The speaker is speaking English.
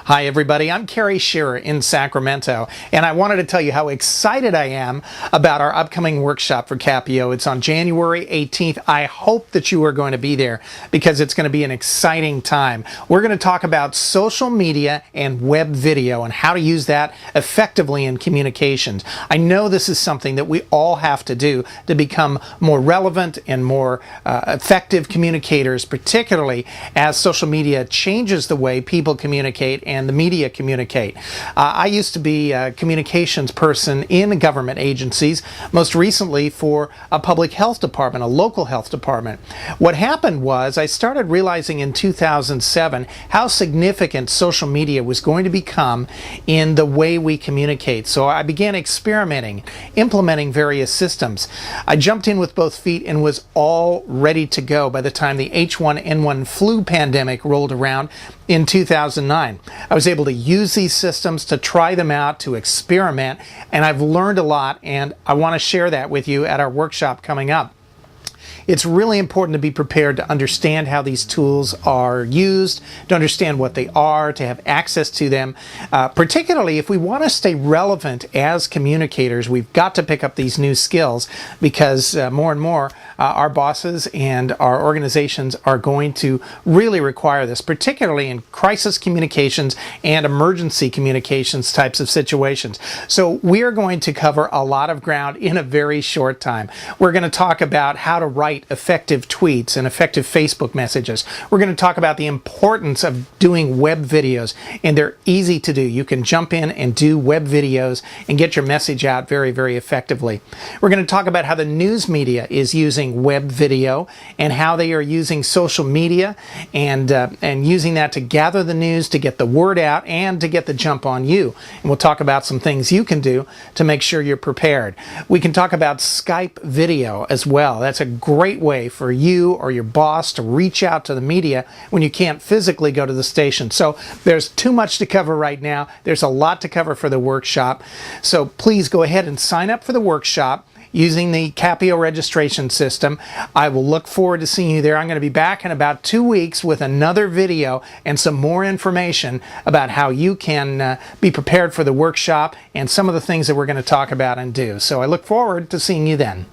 Hi everybody, I'm Kerry Shearer in Sacramento, and I wanted to tell you how excited I am about our upcoming workshop for CAPIO. It's on January 18th. I hope that you are going to be there because it's going to be an exciting time. We're going to talk about social media and web video and how to use that effectively in communications. I know this is something that we all have to do to become more relevant and more effective communicators, particularly as social media changes the way people communicate and the media communicate. I used to be a communications person in government agencies, most recently for a public health department, a local health department. What happened was I started realizing in 2007 how significant social media was going to become in the way we communicate. So I began experimenting, implementing various systems. I jumped in with both feet and was all ready to go by the time the H1N1 flu pandemic rolled around in 2009. I was able to use these systems, to try them out, to experiment, and I've learned a lot, and I want to share that with you at our workshop coming up. It's really important to be prepared to understand how these tools are used, to understand what they are, to have access to them. Particularly if we want to stay relevant as communicators, we've got to pick up these new skills because more and more our bosses and our organizations are going to really require this, particularly in crisis communications and emergency communications types of situations. So we are going to cover a lot of ground in a very short time. We're going to talk about how to write effective tweets and effective Facebook messages. We're going to talk about the importance of doing web videos, and they're easy to do. You can jump in and do web videos and get your message out very, very effectively. We're going to talk about how the news media is using web video and how they are using social media and using that to gather the news, to get the word out, and to get the jump on you. And we'll talk about some things you can do to make sure you're prepared. We can talk about Skype video as well. That's a great way for you or your boss to reach out to the media when you can't physically go to the station. So there's too much to cover right now. There's a lot to cover for the workshop. So please go ahead and sign up for the workshop using the CAPIO registration system. I will look forward to seeing you there. I'm going to be back in about 2 weeks with another video and some more information about how you can be prepared for the workshop and some of the things that we're going to talk about and do. So I look forward to seeing you then.